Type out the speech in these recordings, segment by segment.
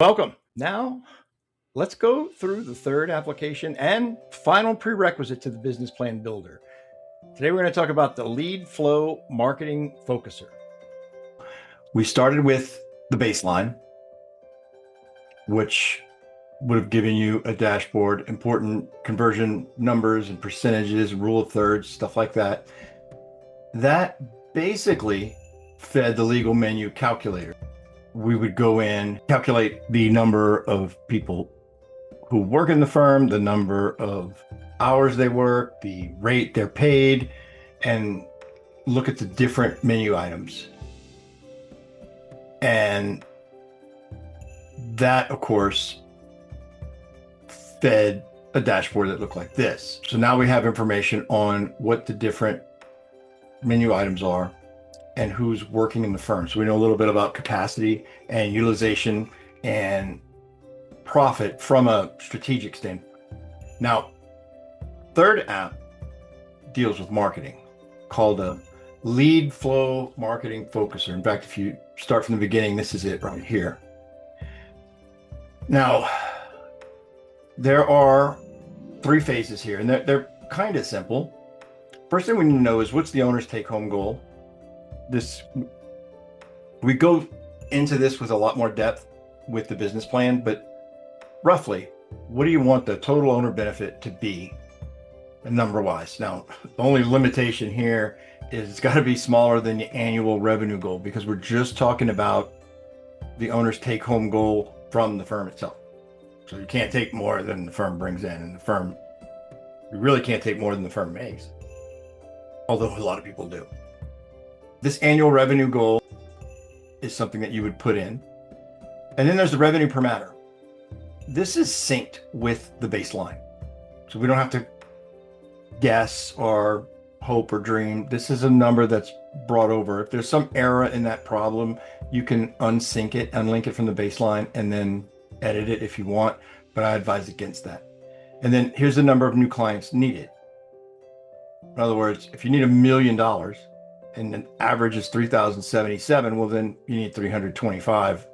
Welcome. Now, let's go through the third application and final prerequisite to the business plan builder. Today, we're going to talk about the lead flow marketing focuser. We started with the baseline, which would have given you a dashboard, important conversion numbers and percentages, rule of thirds, stuff like that. That basically fed the legal menu calculator. We would go in, calculate the number of people who work in the firm, the number of hours they work, the rate they're paid, and look at the different menu items. And that, of course, fed a dashboard that looked like this. So now we have information on what the different menu items are and who's working in the firm. So we know a little bit about capacity and utilization and profit from a strategic standpoint. Now, third app deals with marketing, called a lead flow marketing focuser. In fact, if you start from the beginning, this is it right here. Now, there are three phases here, and they're kind of simple. First thing we need to know is what's the owner's take-home goal. We go into this with a lot more depth with the business plan, but roughly, what do you want the total owner benefit to be number-wise? Now, the only limitation here is it's got to be smaller than the annual revenue goal, because we're just talking about the owner's take-home goal from the firm itself. So you can't take more than the firm brings in, and you really can't take more than the firm makes, although a lot of people do. This annual revenue goal is something that you would put in. And then there's the revenue per matter. This is synced with the baseline. So we don't have to guess or hope or dream. This is a number that's brought over. If there's some error in that problem, you can unsync it, unlink it from the baseline, and then edit it if you want. But I advise against that. And then here's the number of new clients needed. In other words, if you need $1 million, and an average is 3,077, well, then you need 325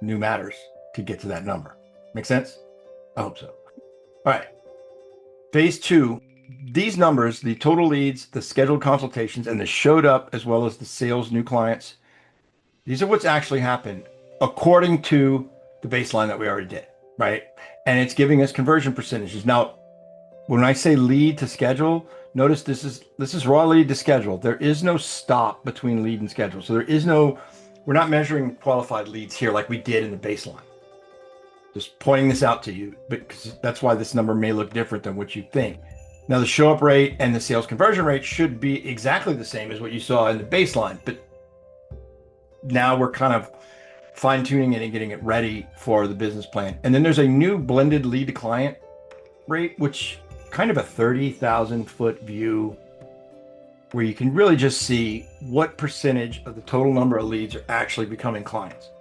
new matters to get to that number. Make sense? I hope so. All right. Phase two, these numbers, the total leads, the scheduled consultations, and the showed up, as well as the sales new clients, these are what's actually happened according to the baseline that we already did, right? And it's giving us conversion percentages. Now, when I say lead to schedule, notice this is raw lead to schedule. There is no stop between lead and schedule. So we're not measuring qualified leads here like we did in the baseline. Just pointing this out to you, because that's why this number may look different than what you think. Now, the show up rate and the sales conversion rate should be exactly the same as what you saw in the baseline, but now we're kind of fine tuning it and getting it ready for the business plan. And then there's a new blended lead to client rate, which kind of a 30,000 foot view where you can really just see what percentage of the total number of leads are actually becoming clients.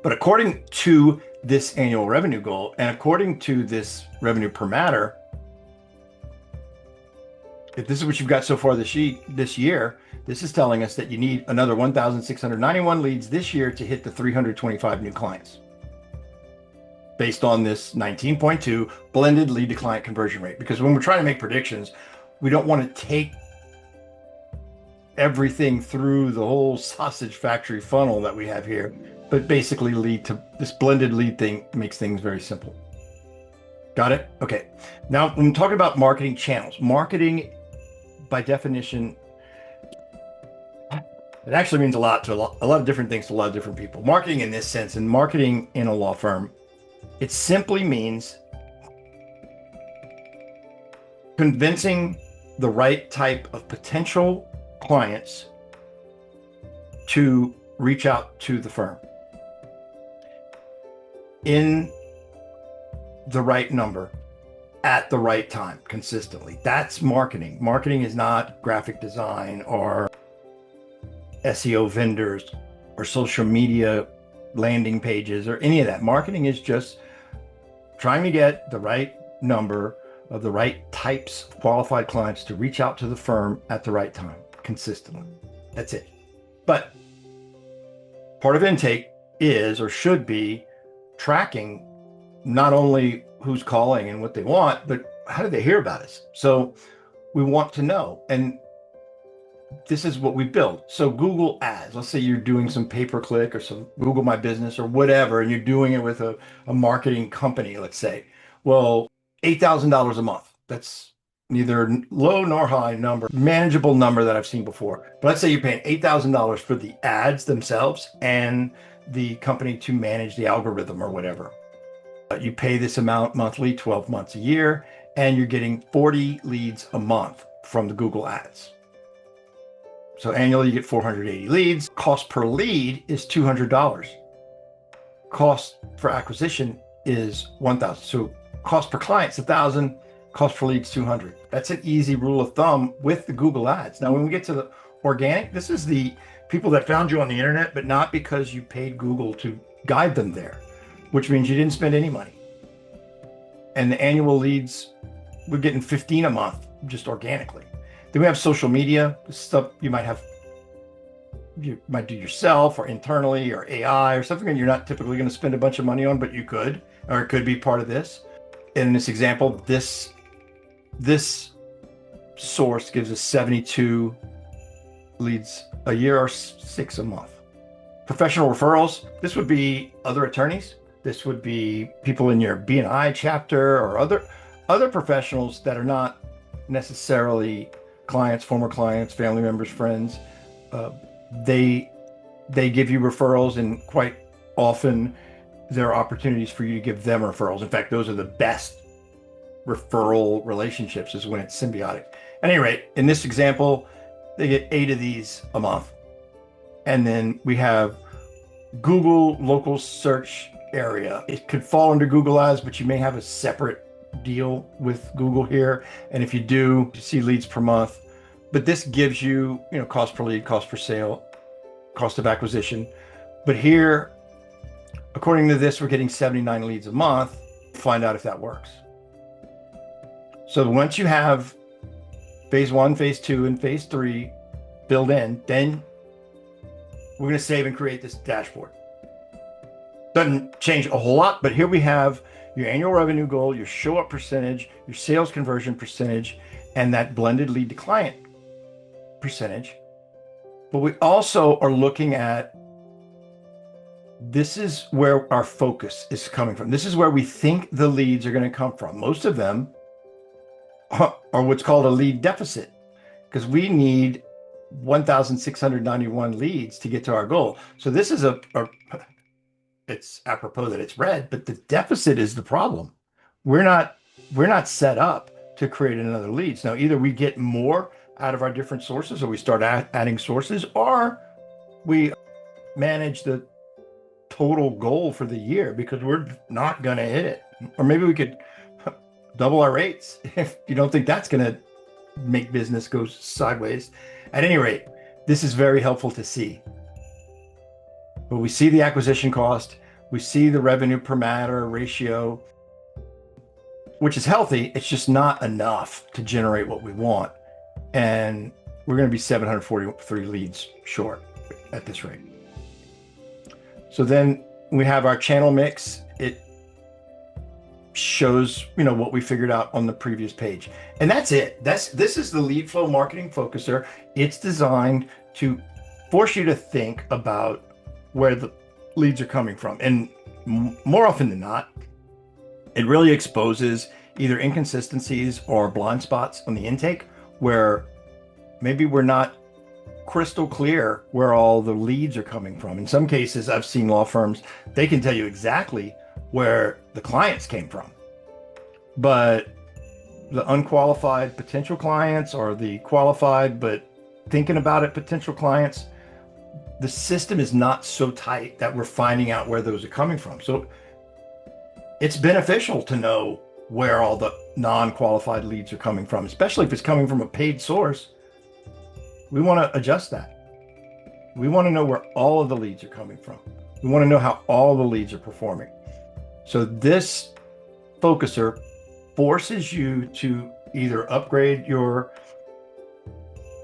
But according to this annual revenue goal and according to this revenue per matter, if this is what you've got so far this year, this is telling us that you need another 1,691 leads this year to hit the 325 new clients, based on this 19.2 blended lead to client conversion rate. Because when we're trying to make predictions, we don't want to take everything through the whole sausage factory funnel that we have here, but basically lead to this blended lead thing makes things very simple. Got it? Okay. Now, when we're talking about marketing channels, marketing by definition, it actually means a lot to a lot of different things to a lot of different people. Marketing in this sense, and marketing in a law firm, it simply means convincing the right type of potential clients to reach out to the firm in the right number at the right time consistently. That's marketing. Marketing is not graphic design or SEO vendors or social media landing pages or any of that. Marketing is just trying to get the right number of the right types of qualified clients to reach out to the firm at the right time consistently. That's it. But part of intake is or should be tracking not only who's calling and what they want, but how did they hear about us? So we want to know. And this is what we build. So Google Ads, let's say you're doing some pay-per-click or some Google My Business or whatever, and you're doing it with a marketing company, let's say. Well, $8,000 a month. That's neither low nor high number, manageable number that I've seen before. But let's say you're paying $8,000 for the ads themselves and the company to manage the algorithm or whatever. You pay this amount monthly, 12 months a year, and you're getting 40 leads a month from the Google Ads. So annually, you get 480 leads. Cost per lead is $200. Cost for acquisition is $1,000. So cost per client is $1,000. Cost per lead is $200. That's an easy rule of thumb with the Google Ads. Now, when we get to the organic, this is the people that found you on the internet, but not because you paid Google to guide them there, which means you didn't spend any money. And the annual leads, we're getting 15 a month just organically. Then we have social media, stuff you might do yourself or internally or AI or something that you're not typically going to spend a bunch of money on, but you could, or it could be part of this. In this example, this source gives us 72 leads a year or 6 a month. Professional referrals, this would be other attorneys. This would be people in your B&I chapter or other professionals that are not necessarily clients, former clients, family members, friends. They give you referrals, and quite often there are opportunities for you to give them referrals. In fact, those are the best referral relationships, is when it's symbiotic. At any rate, in this example, they get 8 of these a month. And then we have Google local search area. It could fall under Google Ads, but you may have a separate deal with Google here. And if you do, you see leads per month. But this gives you, cost per lead, cost per sale, cost of acquisition. But here, according to this, we're getting 79 leads a month. Find out if that works. So once you have phase 1, phase 2, and phase 3 built in, then we're going to save and create this dashboard. Doesn't change a whole lot, but here we have your annual revenue goal, your show up percentage, your sales conversion percentage, and that blended lead to client percentage. But we also are looking at, this is where our focus is coming from. This is where we think the leads are going to come from. Most of them are what's called a lead deficit, because we need 1,691 leads to get to our goal. So this is it's apropos that it's red, but the deficit is the problem. We're not set up to create another leads. Now, either we get more out of our different sources, or we start adding sources, or we manage the total goal for the year because we're not going to hit it. Or maybe we could double our rates if you don't think that's going to make business go sideways. At any rate, this is very helpful to see. But we see the acquisition cost, we see the revenue per matter ratio, which is healthy. It's just not enough to generate what we want. And we're going to be 743 leads short at this rate. So then we have our channel mix. It shows, what we figured out on the previous page. And that's it. This is the lead flow marketing focuser. It's designed to force you to think about where the leads are coming from. And more often than not, it really exposes either inconsistencies or blind spots on the intake, where maybe we're not crystal clear where all the leads are coming from. In some cases, I've seen law firms, they can tell you exactly where the clients came from, but the unqualified potential clients, or the qualified but thinking about it potential clients, the system is not so tight that we're finding out where those are coming from. So it's beneficial to know where all the non-qualified leads are coming from, especially if it's coming from a paid source. We want to adjust that. We want to know where all of the leads are coming from. We want to know how all the leads are performing. So this focuser forces you to either upgrade your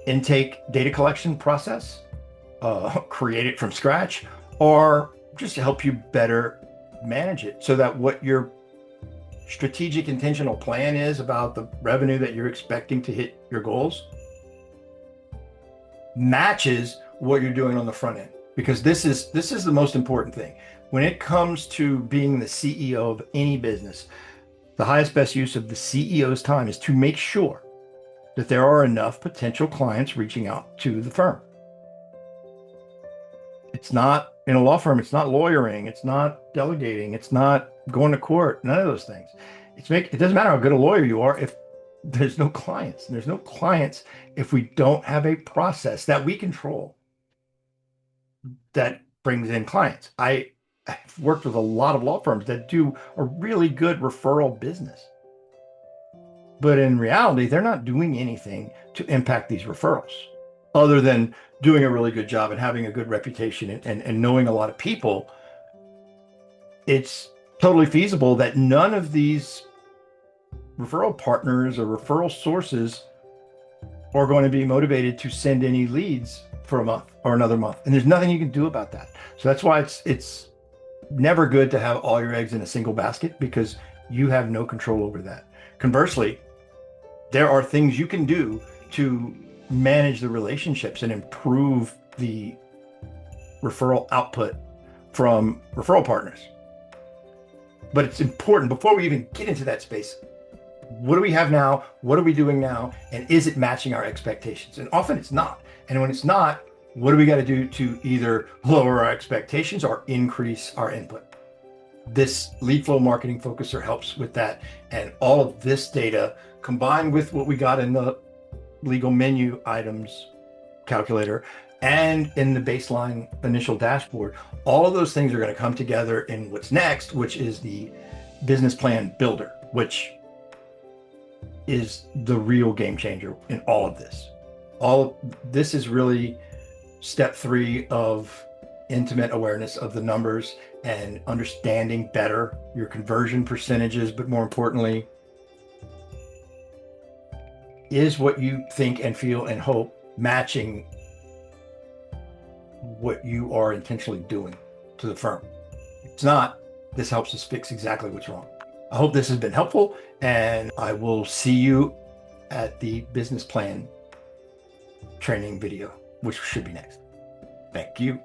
intake data collection process, create it from scratch, or just to help you better manage it so that what your strategic intentional plan is about the revenue that you're expecting to hit your goals matches what you're doing on the front end, because this is the most important thing when it comes to being the CEO of any business. The highest best use of the CEO's time is to make sure that there are enough potential clients reaching out to the firm. It's not, in a law firm, it's not lawyering, it's not delegating, it's not going to court, none of those things. It doesn't matter how good a lawyer you are if there's no clients. And there's no clients if we don't have a process that we control that brings in clients. I've worked with a lot of law firms that do a really good referral business, but in reality, they're not doing anything to impact these referrals other than doing a really good job and having a good reputation and knowing a lot of people. It's totally feasible that none of these referral partners or referral sources are going to be motivated to send any leads for a month or another month. And there's nothing you can do about that. So that's why it's never good to have all your eggs in a single basket, because you have no control over that. Conversely, there are things you can do to manage the relationships and improve the referral output from referral partners. But it's important, before we even get into that space, what do we have now? What are we doing now? And is it matching our expectations? And often it's not. And when it's not, what do we got to do to either lower our expectations or increase our input? This lead flow marketing focuser helps with that. And all of this data combined with what we got in the legal menu items calculator and in the baseline initial dashboard, all of those things are going to come together in what's next, which is the business plan builder, which is the real game changer in all of this. All this is really step 3 of intimate awareness of the numbers and understanding better your conversion percentages, but more importantly, is what you think and feel and hope matching what you are intentionally doing to the firm? If it's not, this helps us fix exactly what's wrong. I hope this has been helpful, and I will see you at the business plan training video, which should be next. Thank you.